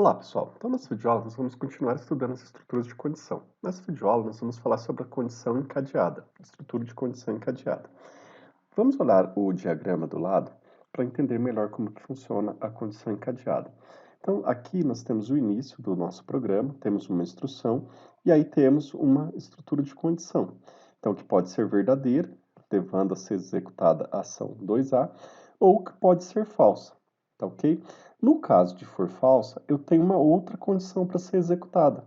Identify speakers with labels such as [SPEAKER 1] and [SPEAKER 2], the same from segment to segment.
[SPEAKER 1] Olá pessoal, então nessa videoaula nós vamos continuar estudando as estruturas de condição. Nessa videoaula nós vamos falar sobre a condição encadeada, a estrutura de condição encadeada. Vamos olhar o diagrama do lado para entender melhor como que funciona a condição encadeada. Então aqui nós temos o início do nosso programa, temos uma instrução e aí temos uma estrutura de condição. Então que pode ser verdadeira, levando a ser executada a ação 2A, ou que pode ser falsa, tá ok? No caso de for falsa, eu tenho uma outra condição para ser executada.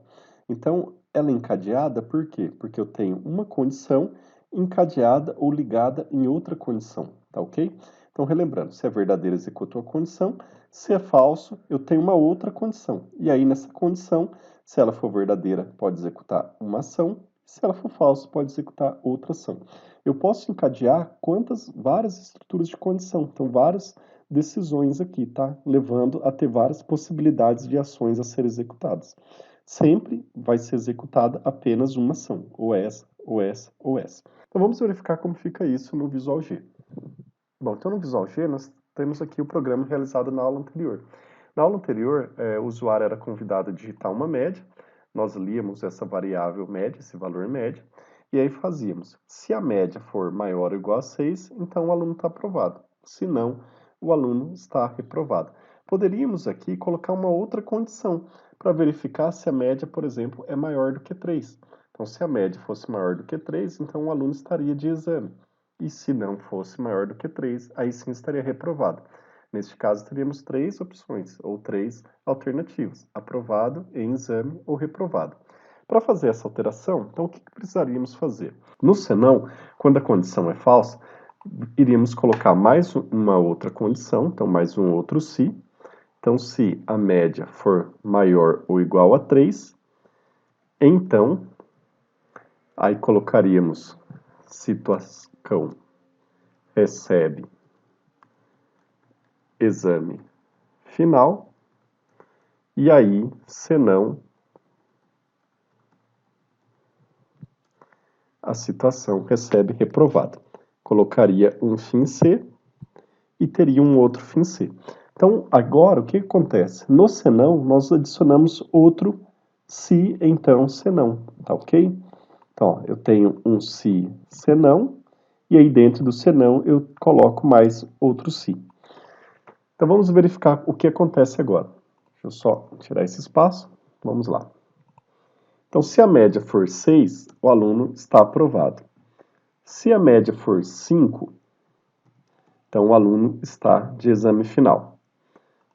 [SPEAKER 1] Então, ela é encadeada por quê? Porque eu tenho uma condição encadeada ou ligada em outra condição, tá ok? Então, relembrando, se é verdadeiro, executo a condição, se é falso, eu tenho uma outra condição. E aí, nessa condição, se ela for verdadeira, pode executar uma ação, se ela for falsa, pode executar outra ação. Eu posso encadear várias estruturas de condição, então várias decisões aqui, tá? Levando a ter várias possibilidades de ações a serem executadas. Sempre vai ser executada apenas uma ação, ou essa, ou essa, ou essa. Então vamos verificar como fica isso no Visual G. Bom, então no Visual G nós temos aqui o programa realizado na aula anterior. Na aula anterior, o usuário era convidado a digitar uma média, nós líamos essa variável média, esse valor média, e aí fazíamos. Se a média for maior ou igual a 6, então o aluno está aprovado. Se não, o aluno está reprovado. Poderíamos aqui colocar uma outra condição para verificar se a média, por exemplo, é maior do que 3. Então, se a média fosse maior do que 3, então o aluno estaria de exame. E se não fosse maior do que 3, aí sim estaria reprovado. Neste caso, teríamos três opções, ou três alternativas: aprovado, em exame ou reprovado. Para fazer essa alteração, então o que precisaríamos fazer? No senão, quando a condição é falsa, iríamos colocar mais uma outra condição, então mais um outro se. Então, se a média for maior ou igual a 3, então, aí colocaríamos situação recebe exame final, e aí, senão, a situação recebe reprovado. Colocaria um fim C e teria um outro fim C. Então, agora, o que acontece? No senão, nós adicionamos outro se, então, senão, tá ok? Então, ó, eu tenho um se, senão, e aí dentro do senão eu coloco mais outro se. Então, vamos verificar o que acontece agora. Deixa eu só tirar esse espaço. Vamos lá. Então, se a média for 6, o aluno está aprovado. Se a média for 5, então o aluno está de exame final,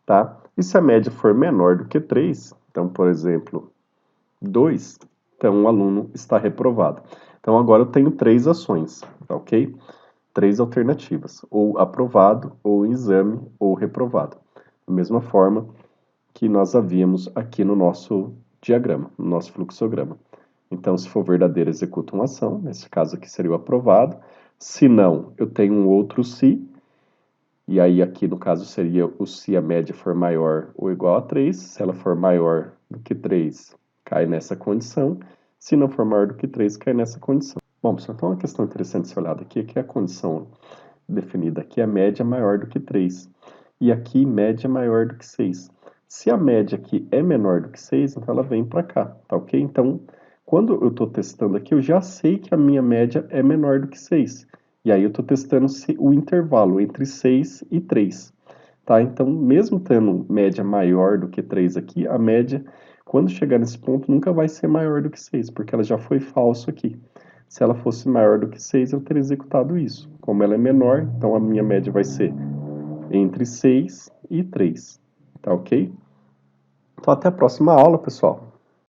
[SPEAKER 1] tá? E se a média for menor do que 3, então, por exemplo, 2, então o aluno está reprovado. Então, agora eu tenho três ações, tá ok? Três alternativas, ou aprovado, ou exame, ou reprovado. Da mesma forma que nós havíamos aqui no nosso diagrama, no nosso fluxograma. Então, se for verdadeiro, executa uma ação, nesse caso aqui seria o aprovado. Se não, eu tenho um outro se, e aí aqui no caso seria o se a média for maior ou igual a 3, se ela for maior do que 3, cai nessa condição, se não for maior do que 3, cai nessa condição. Bom, pessoal, então uma questão interessante ser olhada aqui é que a condição definida aqui é a média maior do que 3, e aqui média maior do que 6. Se a média aqui é menor do que 6, então ela vem para cá, tá ok? Então, quando eu estou testando aqui, eu já sei que a minha média é menor do que 6. E aí eu estou testando o intervalo entre 6 e 3. Tá? Então, mesmo tendo média maior do que 3 aqui, a média, quando chegar nesse ponto, nunca vai ser maior do que 6, porque ela já foi falso aqui. Se ela fosse maior do que 6, eu teria executado isso. Como ela é menor, então a minha média vai ser entre 6 e 3. Tá ok? Então, até a próxima aula, pessoal.